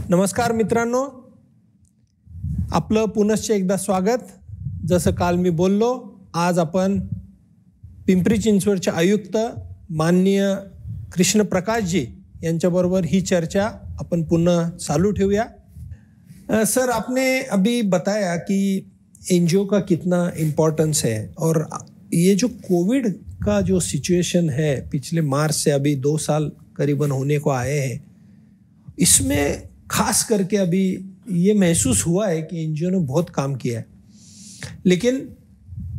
नमस्कार मित्रांनो, आपलं पुनश्च एकदा स्वागत. जसं काल मी बोललो, आज आपण पिंपरी चिंचवडचे आयुक्त माननीय कृष्ण प्रकाशजी यांच्याबरोबर ही चर्चा अपन पुनः चालू ठेवूया. सर, आपने अभी बताया कि एनजीओ का कितना इम्पोर्टेंस है और ये जो कोविड का जो सिचुएशन है पिछले मार्च से अभी 2 साल करीबन होने को आए हैं, इसमें खास करके अभी ये महसूस हुआ है कि एनजीओ ने बहुत काम किया है. लेकिन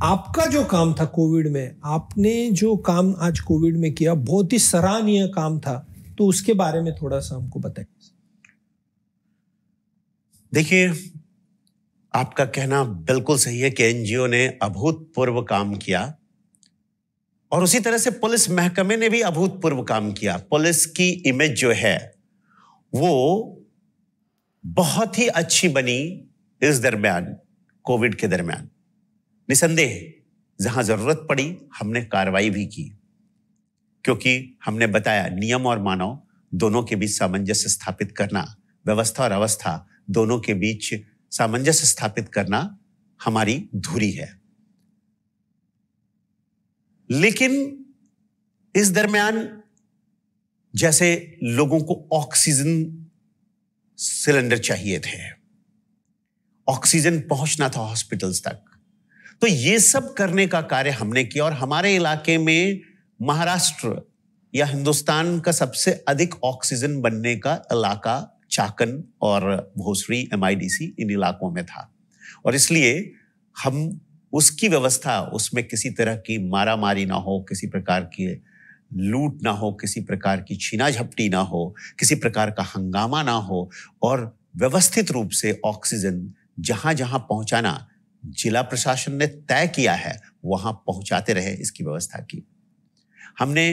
आपका जो काम था कोविड में, आपने जो काम आज कोविड में किया बहुत ही सराहनीय काम था, तो उसके बारे में थोड़ा सा हमको बताइए. देखिए, आपका कहना बिल्कुल सही है कि एनजीओ ने अभूतपूर्व काम किया और उसी तरह से पुलिस महकमे ने भी अभूतपूर्व काम किया. पुलिस की इमेज जो है वो बहुत ही अच्छी बनी इस दरमियान, कोविड के दरमियान. निसंदेह जहां जरूरत पड़ी हमने कार्रवाई भी की, क्योंकि हमने बताया नियम और मानव दोनों के बीच सामंजस्य स्थापित करना, व्यवस्था और अवस्था दोनों के बीच सामंजस्य स्थापित करना हमारी धुरी है. लेकिन इस दरमियान जैसे लोगों को ऑक्सीजन सिलेंडर चाहिए थे, ऑक्सीजन पहुंचना था हॉस्पिटल्स तक, तो ये सब करने का कार्य हमने किया. और हमारे इलाके में महाराष्ट्र या हिंदुस्तान का सबसे अधिक ऑक्सीजन बनने का इलाका चाकन और भोसरी MIDC इन इलाकों में था. और इसलिए हम उसकी व्यवस्था, उसमें किसी तरह की मारामारी ना हो, किसी प्रकार की लूट ना हो, किसी प्रकार की छीना झपटी ना हो, किसी प्रकार का हंगामा ना हो, और व्यवस्थित रूप से ऑक्सीजन जहां जहां पहुंचाना जिला प्रशासन ने तय किया है वहां पहुंचाते रहे, इसकी व्यवस्था की. हमने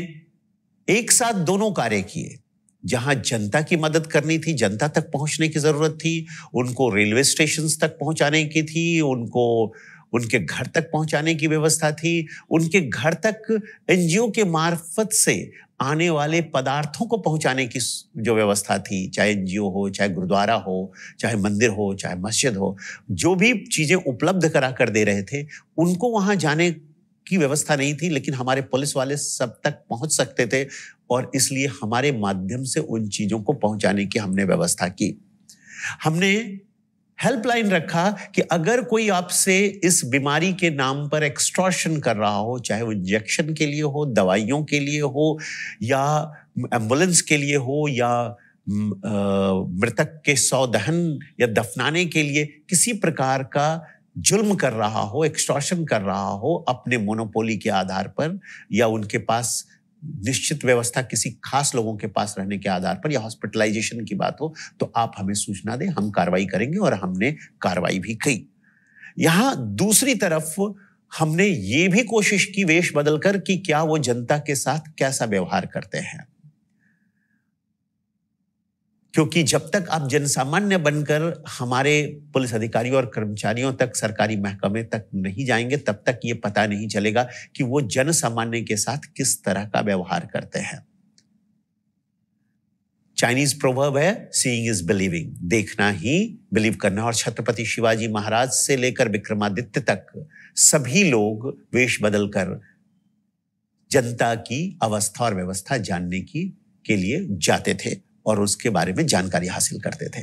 एक साथ दोनों कार्य किए. जहां जनता की मदद करनी थी, जनता तक पहुंचने की जरूरत थी, उनको रेलवे स्टेशन तक पहुंचाने की थी, उनको उनके घर तक पहुंचाने की व्यवस्था थी, उनके घर तक एनजीओ के मार्फत से आने वाले पदार्थों को पहुंचाने की जो व्यवस्था थी, चाहे एनजीओ हो, चाहे गुरुद्वारा हो, चाहे मंदिर हो, चाहे मस्जिद हो, जो भी चीजें उपलब्ध करा कर दे रहे थे, उनको वहां जाने की व्यवस्था नहीं थी. लेकिन हमारे पुलिस वाले सब तक पहुंच सकते थे और इसलिए हमारे माध्यम से उन चीजों को पहुंचाने की हमने व्यवस्था की. हमने हेल्पलाइन रखा कि अगर कोई आपसे इस बीमारी के नाम पर एक्सटॉर्शन कर रहा हो, चाहे वो इंजेक्शन के लिए हो, दवाइयों के लिए हो, या एम्बुलेंस के लिए हो, या मृतक के सौदहन या दफनाने के लिए किसी प्रकार का जुल्म कर रहा हो, एक्सटॉर्शन कर रहा हो अपने मोनोपोली के आधार पर, या उनके पास निश्चित व्यवस्था किसी खास लोगों के पास रहने के आधार पर, या हॉस्पिटलाइजेशन की बात हो, तो आप हमें सूचना दें, हम कार्रवाई करेंगे. और हमने कार्रवाई भी की. यहां दूसरी तरफ हमने ये भी कोशिश की वेश बदलकर कि क्या वो जनता के साथ कैसा व्यवहार करते हैं, क्योंकि जब तक आप जनसामान्य बनकर हमारे पुलिस अधिकारियों और कर्मचारियों तक, सरकारी महकमे तक नहीं जाएंगे, तब तक ये पता नहीं चलेगा कि वो जनसामान्य के साथ किस तरह का व्यवहार करते हैं. चाइनीज प्रोवर्ब है, सीइंग इज बिलीविंग, देखना ही बिलीव करना. और छत्रपति शिवाजी महाराज से लेकर विक्रमादित्य तक सभी लोग वेश बदलकर जनता की अवस्था और व्यवस्था जानने के लिए जाते थे और उसके बारे में जानकारी हासिल करते थे.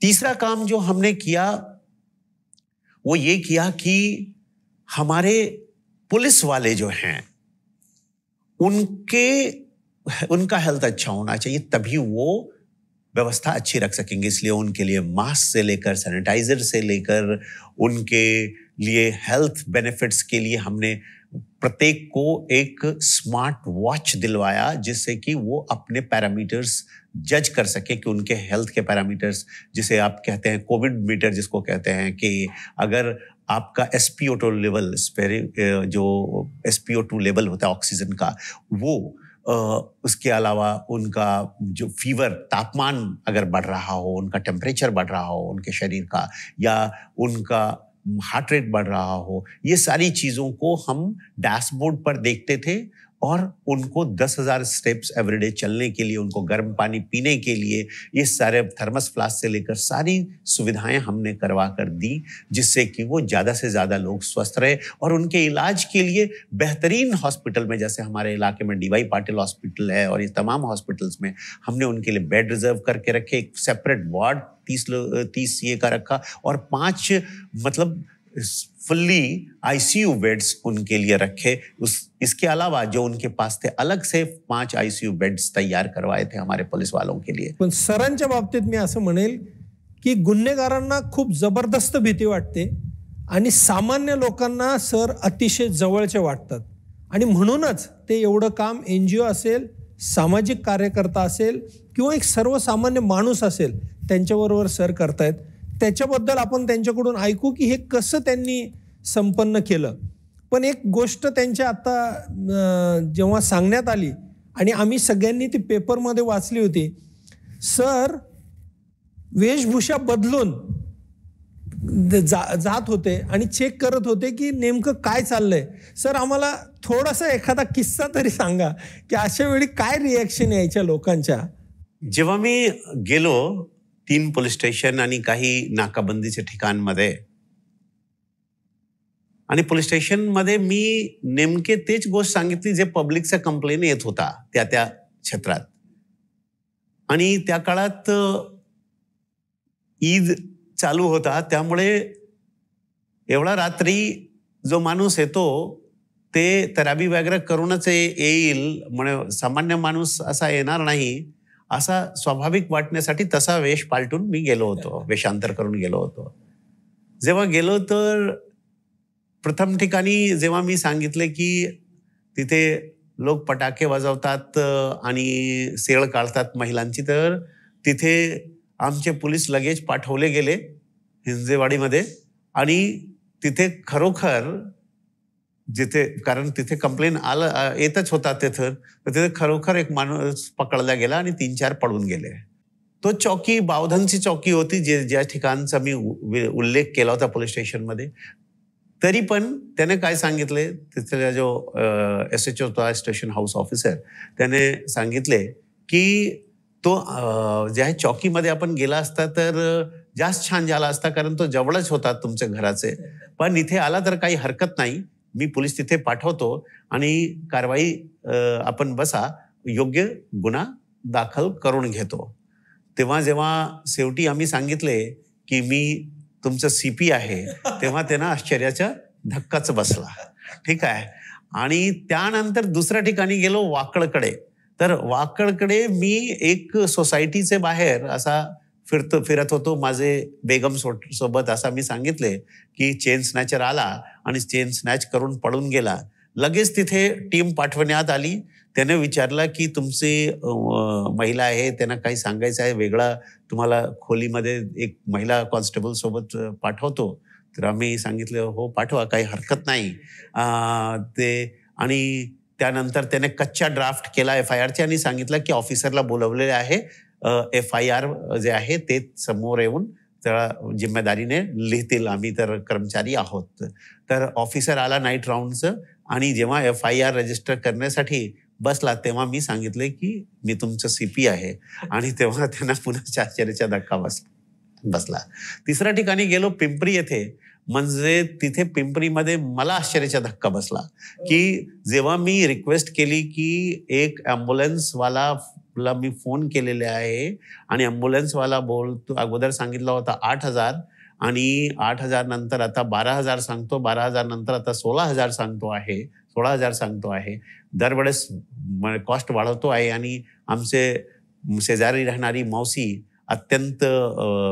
तीसरा काम जो हमने किया वो ये किया कि हमारे पुलिस वाले जो हैं उनका हेल्थ अच्छा होना चाहिए, तभी वो व्यवस्था अच्छी रख सकेंगे. इसलिए उनके लिए मास्क से लेकर सैनिटाइजर से लेकर उनके लिए हेल्थ बेनिफिट्स के लिए हमने प्रत्येक को एक स्मार्ट वॉच दिलवाया, जिससे कि वो अपने पैरामीटर्स जज कर सके कि उनके हेल्थ के पैरामीटर्स, जिसे आप कहते हैं कोविड मीटर जिसको कहते हैं, कि अगर आपका SpO2 लेवल, जो SpO2 लेवल होता है ऑक्सीजन का, वो उसके अलावा उनका जो फीवर, तापमान अगर बढ़ रहा हो, उनका टेम्परेचर बढ़ रहा हो उनके शरीर का, या उनका हार्ट रेट बढ़ रहा हो, ये सारी चीजों को हम डैशबोर्ड पर देखते थे और उनको 10,000 स्टेप्स एवरीडे चलने के लिए, उनको गर्म पानी पीने के लिए ये सारे थर्मस फ्लास्क से लेकर सारी सुविधाएं हमने करवा कर दी, जिससे कि वो ज़्यादा से ज़्यादा लोग स्वस्थ रहे। और उनके इलाज के लिए बेहतरीन हॉस्पिटल में, जैसे हमारे इलाके में DY पाटिल हॉस्पिटल है और ये तमाम हॉस्पिटल्स में हमने उनके लिए बेड रिजर्व करके रखे, एक सेपरेट वार्ड 30 CA का रखा और 5 मतलब फुल्ली ICU बेड्स उनके लिए रखे। इसके अलावा जो उनके पास थे अलग से 5 ICU बेड्स तैयार करवाए थे हमारे पोलीस वालों के लिए। पण सरांच्या बाबतीत मी असं म्हणेल की गुन्हेगारांना खूप जबरदस्त भीती वाटते आणि सामान्य लोकांना सर अतिशय जवळचे वाटतात आणि म्हणूनच ते एवढं काम NGO असेल, सामाजिक कार्यकर्ता असेल किंवा एक सर्वसामान्य माणूस असेल त्यांच्याबरोबर सर करतायत। त्याच्याबद्दल आपण त्यांच्याकडून ऐकू की हे कसं त्यांनी संपन्न केलं। पण एक गोष्ट त्यांच्या आता जेव्हा सांगण्यात आली आणि आम्ही सगळ्यांनी ती पेपरमध्ये वाचली होती, सर वेशभूषा बदलून जात होते आणि चेक करत होते की नेमकं काय चाललंय। सर आम्हाला थोडासा एखादा किस्सा तरी सांगा की अशा वेळी काय रिॲक्शन यायच्या लोकांच्या। जेव्हा मी गेलो 3 पोलीस स्टेशन आणि काही नाकाबंदीच्या ठिकाणमध्ये, आणि पोलीस स्टेशनमध्ये मी नेमके तेच गोष्ट सांगितली जे पब्लिकचा कंप्लेन येत होता त्या क्षेत्रात। आणि त्या काळात ईद चालू होता, त्यामुळे एवढा रात्री जो माणूस येतो ते तराबी वगैरे करूनच येईल, म्हणजे सामान्य माणूस असा येणार नाही असा स्वाभाविक वाटण्यासाठी तसा वेश पालटून मी गेलो होतो, वेशांतर करून गेलो होतो। जेव्हा गेलो तर प्रथम ठिकाणी जेव्हा मी सांगितले की तिथे लोक पटाके वाजवतात आणि सेळ काढतात महिलांची, तर तिथे आमचे पोलीस लगेच पाठवले गेले हिंजेवाडीमध्ये आणि तिथे खरोखर जिथे, कारण तिथे कंप्लेन येतच होता तिथं, तर तिथे खरोखर एक माणूस पकडला गेला आणि 3-4 पडून गेले। तो चौकी बावधनची चौकी होती ज्या ठिकाणचा मी उल्लेख केला होता पोलीस स्टेशनमध्ये। तरी पण त्याने काय सांगितले, तिथला जो SHO होता, स्टेशन हाऊस ऑफिसर, त्याने सांगितले की तो ज्या चौकीमध्ये आपण गेला असता तर जास्त छान झाला असता, कारण तो जवळच होता तुमच्या घराचे, पण इथे आला तर काही हरकत नाही, मी पोलीस तिथे पाठवतो आणि कारवाई आपण बसा, योग्य गुन्हा दाखल करून घेतो। तेव्हा जेव्हा शेवटी आम्ही सांगितले की मी तुमचं CP आहे, तेव्हा त्यांना आश्चर्याचा धक्काच बसला। ठीक आहे। आणि त्यानंतर दुसऱ्या ठिकाणी गेलो वाकडकडे, तर वाकडकडे मी एक सोसायटीचे बाहेर असा फिरत होतो माझे बेगम सोबत, असा मी सांगितले की चेन स्नॅचर आला आणि चेन स्नॅच करून पळून गेला। लगेच तिथे टीम पाठवण्यात आली। त्याने विचारला की तुमची महिला आहे, त्यांना काही सांगायचं आहे वेगळा, तुम्हाला खोलीमध्ये एक महिला कॉन्स्टेबल सोबत पाठवतो। तर आम्ही सांगितलं हो पाठवा, काही हरकत नाही ते। आणि त्यानंतर त्याने कच्चा ड्राफ्ट केला FIRचे आणि सांगितलं की ऑफिसरला बोलवलेले आहे, FIR जे आहे ते समोर येऊन त्या जिम्मेदारीने लिहितील, आम्ही तर कर्मचारी आहोत। तर ऑफिसर आला नाईट राऊंडचं आणि जेव्हा FIR रजिस्टर करण्यासाठी बसला तेव्हा मी सांगितले की मी तुमचं CP आहे, आणि तेव्हा त्यांना पुन्हा आश्चर्याचा धक्का बसला। तिसऱ्या ठिकाणी गेलो पिंपरी येथे, म्हणजे तिथे पिंपरीमध्ये मला आश्चर्याचा धक्का बसला की जेव्हा मी रिक्वेस्ट केली की एक ॲम्ब्युलन्सवाला मी फोन केलेले आहे आणि ॲम्ब्युलन्सवाला बोलतो, अगोदर सांगितला होता 8,000 आणि 8,000 नंतर आता 12,000 सांगतो, 12,000 नंतर आता 16,000 सांगतो आहे, दरवेळेस कॉस्ट वाढवतो आहे। आणि आमचे शेजारी राहणारी मावशी अत्यंत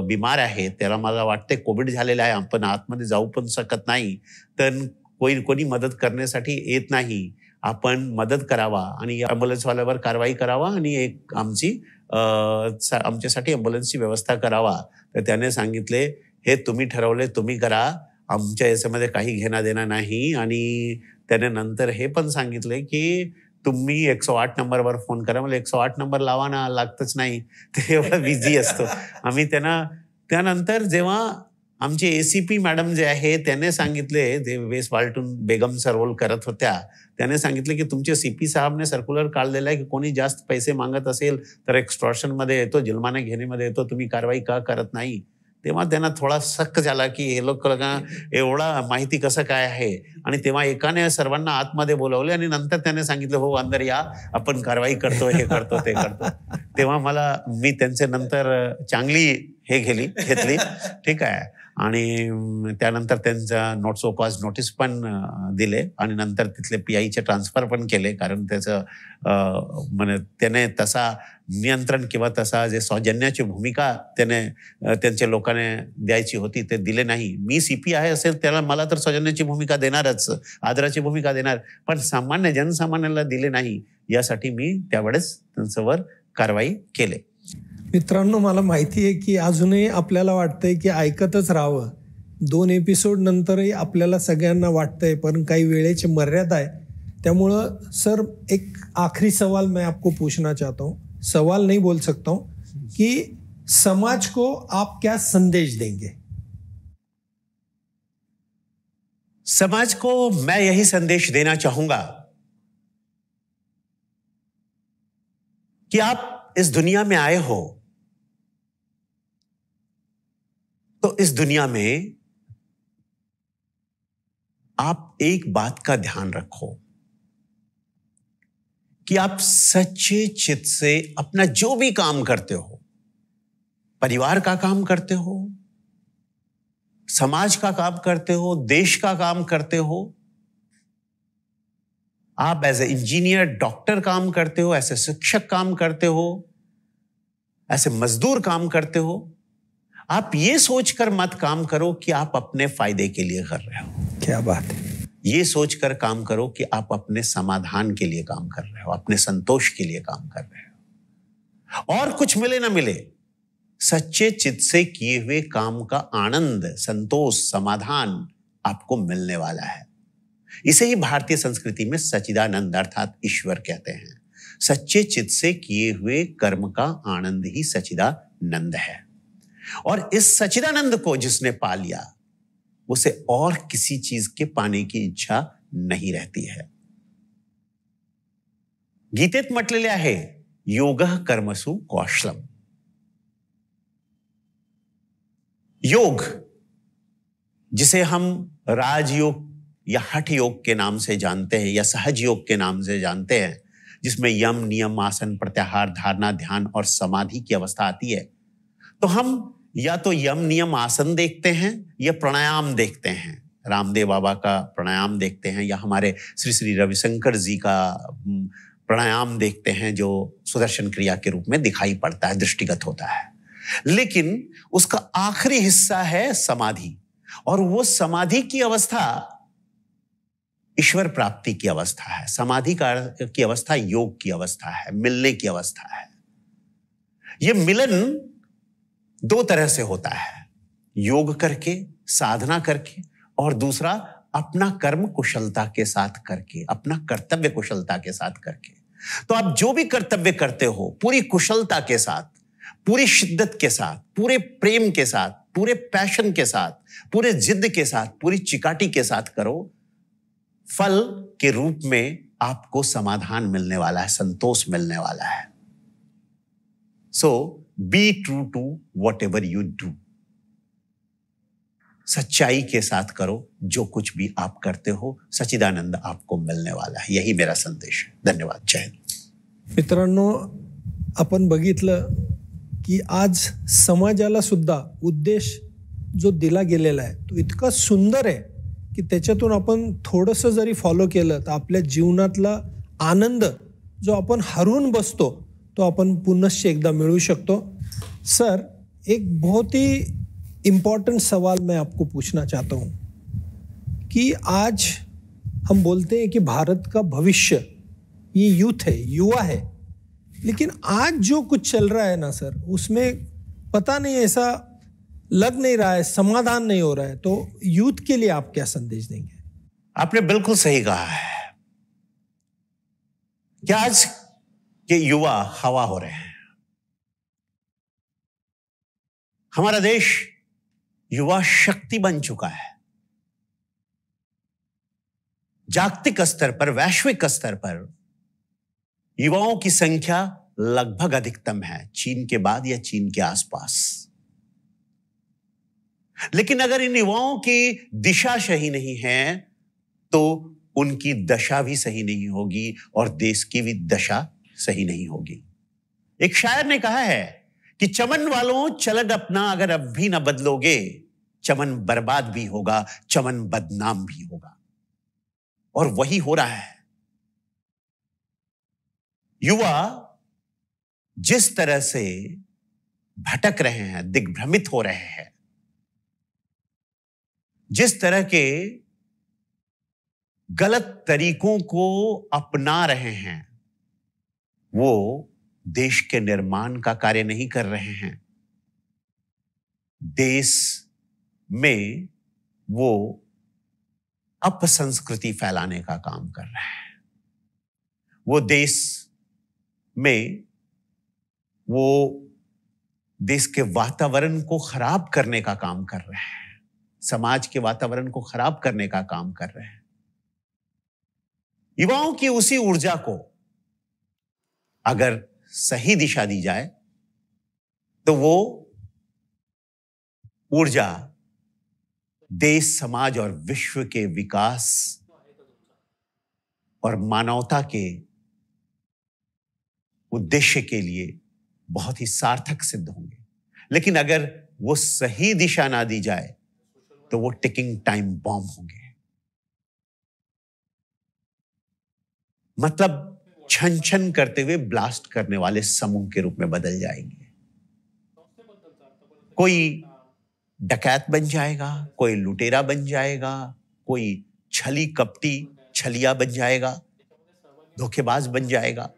बिमार आहे, त्याला मला वाटते कोविड झालेला आहे, आपण आतमध्ये जाऊ पण शकत नाही, तर कोणी मदत करण्यासाठी येत नाही, आपण मदत करावा आणि ॲम्ब्युलन्सवाल्यावर कारवाई करावा आणि एक आमच्यासाठी ॲम्ब्युलन्सची व्यवस्था करावा। तर त्याने सांगितले हे तुम्ही ठरवले, तुम्ही करा, आमच्या याच्यामध्ये काही घेणं देणं नाही। आणि त्याने नंतर हे पण सांगितले की तुम्ही 108 नंबरवर फोन करा। मला 108 नंबर लावा ना, लागतच नाही, ते एवढा बिझी असतो आम्ही त्यांना। त्यानंतर जेव्हा आमचे एसीपी मॅडम जे आहे त्याने सांगितले, ते वेस वाल्टून बेगमचा रोल करत होत्या, त्याने सांगितले की तुमचे सीपी साहेबने सर्क्युलर काढलेला आहे की कोणी जास्त पैसे मागत असेल तर एक्सटॉर्शन मध्ये येतो, जुलमाने घेण्यामध्ये येतो, तुम्ही कारवाई का करत नाही. तेव्हा त्यांना थोडा शक झाला की हे लोक एवढा माहिती कसं काय आहे. आणि तेव्हा एकाने सर्वांना आतमध्ये बोलवले आणि नंतर त्याने सांगितलं हो अंदर या, आपण कारवाई करतो, हे करतो, ते करतो. तेव्हा मी त्यांचे नंतर चांगली घेतली ठीक आहे. आणि त्यानंतर त्यांचा नोट्स ऑफ कॉज नोटीस पण दिले आणि नंतर तिथले PIचे ट्रान्सफर पण केले, कारण त्याचं म्हणजे त्याने तसा नियंत्रण किंवा तसा जे सौजन्याची भूमिका त्यांच्या लोकांनी द्यायची होती ते दिले नाही. मी CP आहे असेल त्याला मला तर सौजन्याची भूमिका देणारच, आदराची भूमिका देणार, पण जनसामान्याला दिले नाही, यासाठी मी त्यावेळेस त्यांच्यावर कारवाई केली. मित्रांनो, मला माहिती आहे की अजूनही आपल्याला वाटतंय की ऐकतच राहावं. 2 एपिसोड नंतरही आपल्याला सगळ्यांना वाटतंय, पण काही वेळेची मर्यादा आहे. त्यामुळं सर एक आखिरी सवाल मैं आपको पूछना चाहता हूँ, सवाल नहीं बोल सकता हूँ, कि समाज को आप क्या संदेश देंगे? समाज को मैं यही संदेश देना चाहूंगा कि आप इस दुनिया में आए हो तो इस दुनिया में आप एक बात का ध्यान रखो कि आप सच्चे चित्त से अपना जो भी काम करते हो, परिवार का काम करते हो, समाज का काम करते हो, देश का काम करते हो, आप एज ए इंजीनियर, डॉक्टर काम करते हो, ऐसे शिक्षक काम करते हो, ऐसे मजदूर काम करते हो, आप ये सोचकर मत काम करो कि आप अपने फायदे के लिए कर रहे हो. क्या बात है. ये सोचकर काम करो कि आप अपने समाधान के लिए काम कर रहे हो, अपने संतोष के लिए काम कर रहे हो. और कुछ मिले ना मिले, सच्चे चित्त से किए हुए काम का आनंद, संतोष, समाधान आपको मिलने वाला है. इसे ही भारतीय संस्कृति में सच्चिदानंद अर्थात ईश्वर कहते हैं. सच्चे चित्त से किए हुए कर्म का आनंद ही सच्चिदानंद है. और इस सच्चिदानंद को जिसने पा लिया, उसे और किसी चीज के पाने की इच्छा नहीं रहती है. गीतेत म्हटलेले आहे, योगः कर्मसु कौशलम. योग, जिसे हम राजयोग या हठ योग के नाम से जानते हैं या सहज योग के नाम से जानते हैं, जिसमें यम, नियम, आसन, प्रत्याहार, धारणा, ध्यान और समाधि की अवस्था आती है, तो हम या तो यम, नियम, आसन देखते हैं या प्राणायाम देखते हैं. रामदेव बाबा का प्राणायाम देखते हैं या हमारे श्री श्री रविशंकर जी का प्राणायाम देखते हैं, जो सुदर्शन क्रिया के रूप में दिखाई पड़ता है, दृष्टिगत होता है. लेकिन उसका आखिरी हिस्सा है समाधि, और वो समाधि की अवस्था ईश्वर प्राप्ति की अवस्था है. समाधि की अवस्था योग की अवस्था है, मिलने की अवस्था है. ये मिलन 2 तरह से होता है, योग करके, साधना करके, और दूसरा अपना कर्म कुशलता के साथ करके, अपना कर्तव्य कुशलता के साथ करके. तो आप जो भी कर्तव्य करते हो पूरी कुशलता के साथ, पूरी शिद्दत के साथ, पूरे प्रेम के साथ, पूरे पैशन के साथ, पूरे जिद्द के साथ, पूरी चिकाटी के साथ करो. फल के रूप में आपको समाधान मिलने वाला है, संतोष मिलने वाला है. So be true to whatever you do. सच्चाई के साथ करो जो कुछ भी आप करते हो, सच्चिदानंद आपको मिलने वाला है. यही मेरा संदेश है. धन्यवाद. जय हिंद. मित्रांनो, आपण बघितलं की आज समाजाला सुद्धा उद्देश जो दिला गेलेला आहे तो इतका सुंदर आहे की त्याच्यातून आपण थोडंसं जरी फॉलो केलं तर आपल्या जीवनातला आनंद जो आपण हरवून बसतो तो अपन पुनश्च एकदा मिलू सकते. सर, एक बहुत ही इम्पॉर्टेंट सवाल मैं आपको पूछना चाहता हूँ कि आज हम बोलते हैं कि भारत का भविष्य ये यूथ है, युवा है, लेकिन आज जो कुछ चल रहा है ना सर, उसमें पता नहीं, ऐसा लग नहीं रहा है, समाधान नहीं हो रहा है. तो यूथ के लिए आप क्या संदेश देंगे? आपने बिल्कुल सही कहा है कि आज के युवा हवा हो रहे हैं. हमारा देश युवा शक्ति बन चुका है। जागतिक स्तर पर, वैश्विक स्तर पर युवाओं की संख्या लगभग अधिकतम है, चीन के बाद या चीन के आसपास। लेकिन अगर इन युवाओं की दिशा सही नहीं है तो उनकी दशा भी सही नहीं होगी और देश की भी दशा सही नहीं होगी। एक शायर ने कहा है कि चमन वालों चलन अपना अगर अब भी ना बदलोगे, चमन बर्बाद भी होगा, चमन बदनाम भी होगा। और वही हो रहा है। युवा जिस तरह से भटक रहे हैं, दिग्भ्रमित हो रहे हैं, जिस तरह के गलत तरीकों को अपना रहे हैं, वो देश के निर्माण का कार्य नहीं कर रहे हैं। देश में वो अपसंस्कृति फैलाने का काम कर रहे हैं। वो देश में वो देश के वातावरण को खराब करने का काम कर रहे हैं, समाज के वातावरण को खराब करने का काम कर रहे हैं। युवाओं की उसी ऊर्जा को अगर सही दिशा दी जाए तो वो ऊर्जा देश, समाज और विश्व के विकास और मानवता के उद्देश्य के लिए बहुत ही सार्थक सिद्ध होंगे। लेकिन अगर वो सही दिशा ना दी जाए तो वो टिकिंग टाइम बॉम्ब होंगे। मतलब छन छन करते हुए ब्लास्ट करने वाले समूह के रूप में बदल जाएंगे। कोई डकैत बन जाएगा, कोई लुटेरा बन जाएगा, कोई छली कपटी छलिया बन जाएगा, धोखेबाज बन जाएगा,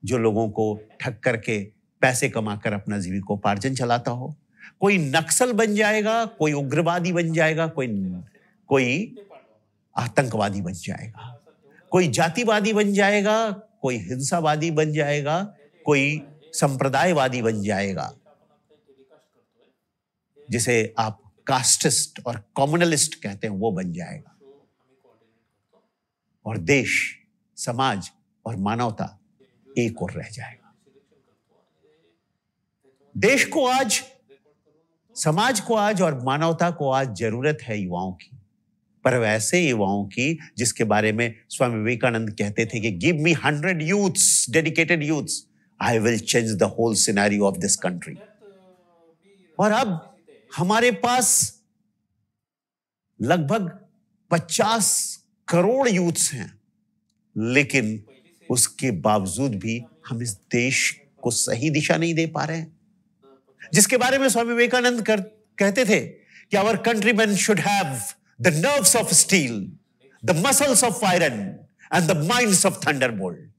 जो लोगों को ठग करके पैसे कमाकर अपना जीविकोपार्जन चलाता हो। कोई नक्सल बन जाएगा, कोई उग्रवादी बन जाएगा, कोई आतंकवादी बन जाएगा, कोई जातिवादी बन जाएगा, कोई हिंसावादी बन जाएगा, कोई संप्रदायवादी बन जाएगा, जिसे आप कास्टिस्ट और कम्युनलिस्ट कहते हैं, वो बन जाएगा। और देश, समाज और मानवता एक और रह जाएगा। देश को आज, समाज को आज और मानवता को आज जरूरत है युवाओं की, पर वैसे युवाओं की जिसके बारे में स्वामी विवेकानंद कहते थे कि give me 100 youths, dedicated youths, I will change the whole scenario of this country. और अब हमारे पास लगभग 50 करोड़ यूथ्स हैं, लेकिन उसके बावजूद भी हम इस देश को सही दिशा नहीं दे पा रहे हैं, जिसके बारे में स्वामी विवेकानंद कहते थे कि our countryman should have the nerves of steel, the muscles of iron and the minds of thunderbolt.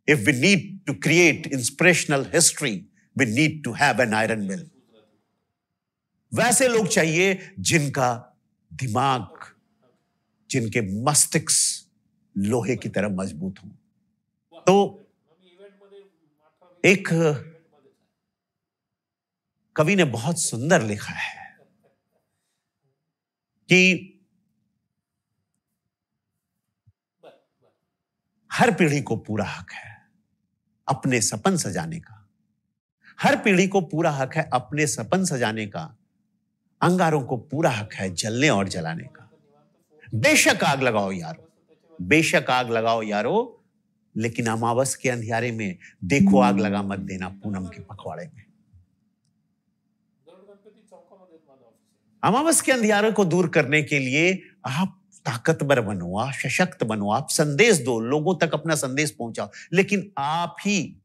If we need to create inspirational history, we need to have an iron mill. वैसे लोग चाहिए जिनका दिमाग, जिनके मस्तिष्क लोहे की तरह मजबूत हो। तो एक कवि ने बहुत सुंदर लिखा है कि हर पीढ़ी को पूरा हक है अपने सपन सजाने का, हर पीढ़ी को पूरा हक है अपने सपन सजाने का, अंगारों को पूरा हक है जलने और जलाने का। बेशक आग लगाओ यारो, बेशक आग लगाओ यारो, लेकिन अमावस के अंधियारे में देखो आग लगा मत देना पूनम के पखवाड़े में। अमावस के अंधियारे को दूर करने के लिए आप ताकतवर बनो, आप सशक्त बनो, आप संदेश दो, लोगों तक अपना संदेश पहुंचाओ। लेकिन आप ही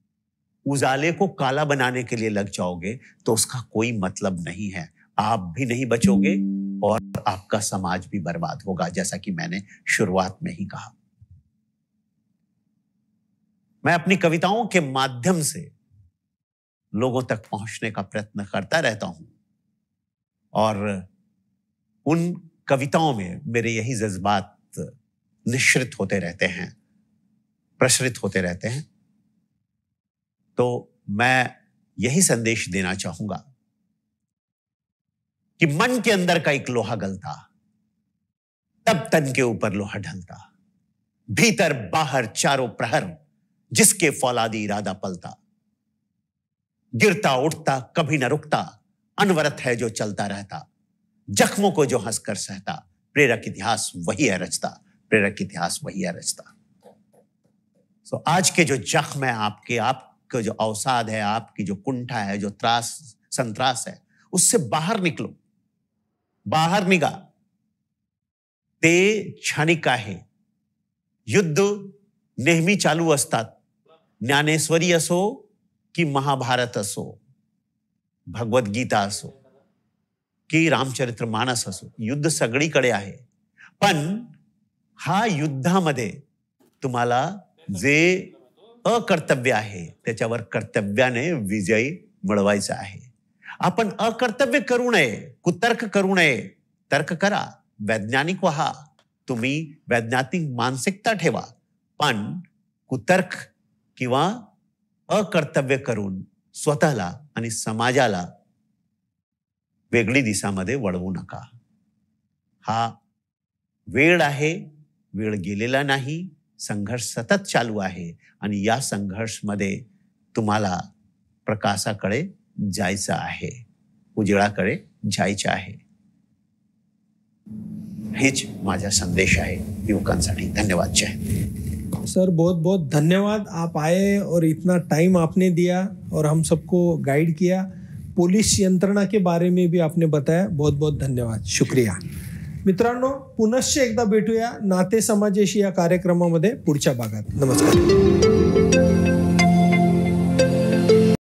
उजाले को काला बनाने के लिए लग जाओगे तो उसका कोई मतलब नहीं है। आप भी नहीं बचोगे और आपका समाज भी बर्बाद होगा, जैसा कि मैंने शुरुआत में ही कहा। मैं अपनी कविताओं के माध्यम से लोगों तक पहुंचने का प्रयत्न करता रहता हूं और उन कविताओं में मेरे यही जज्बात निश्रित होते रहते हैं, प्रसरित होते रहते हैं। तो मैं यही संदेश देना चाहूंगा कि मन के अंदर का एक लोहा गलता, तब तन के ऊपर लोहा ढलता, भीतर बाहर चारों प्रहर जिसके फौलादी इरादा पलता, गिरता उठता कभी न रुकता, अनवरत है जो चलता रहता, जख्मों को जो हंसकर सहता, प्रेरक इतिहास वही है रचता, प्रेरक इतिहास वही है रचता। सो आज के जो जख्म है आपके जो अवसाद है, आपकी जो कुंठा है, जो त्रास संत्रास है, उससे बाहर निकलो, बाहर निघा। ते क्षणिक आहे, युद्ध नेहमी चालू असतात, ज्ञानेश्वरी असो की महाभारत असो, भगवद्गीता असो की रामचरित्र मानस असो, युद्ध सगळीकडे आहे। पण हा युद्धामध्ये तुम्हाला जे अकर्तव्य आहे त्याच्यावर कर्तव्याने विजय मिळवायचा आहे। आपण अकर्तव्य करू नये, कुतर्क करू नये, तर्क करा, वैज्ञानिक व्हा, तुम्ही वैज्ञानिक मानसिकता ठेवा, पण कुतर्क किंवा अकर्तव्य करून स्वतःला आणि समाजाला वेगळी दिशामध्ये वळवू नका। हा वेळ आहे, वेळ गेलेला नाही, संघर्ष सतत चालू आहे आणि या संघर्षमध्ये तुम्हाला प्रकाशाकडे जायचं आहे, उजेडाकडे जायचं आहे। हेच माझा संदेश आहे युवकांसाठी। धन्यवाद। जय हिंद। सर बहुत बहुत धन्यवाद, आप आए और इतना टाइम आपने दिया और हम सबको गाइड किया, पोलीस यंत्रणा के बारे में भी आपने बताया, बहुत बहुत धन्यवाद, शुक्रिया। मित्रांनो, पुनश्च एकदा भेटूया नाते समाजाशी या कार्यक्रमामध्ये पुढच्या भागात। नमस्कार।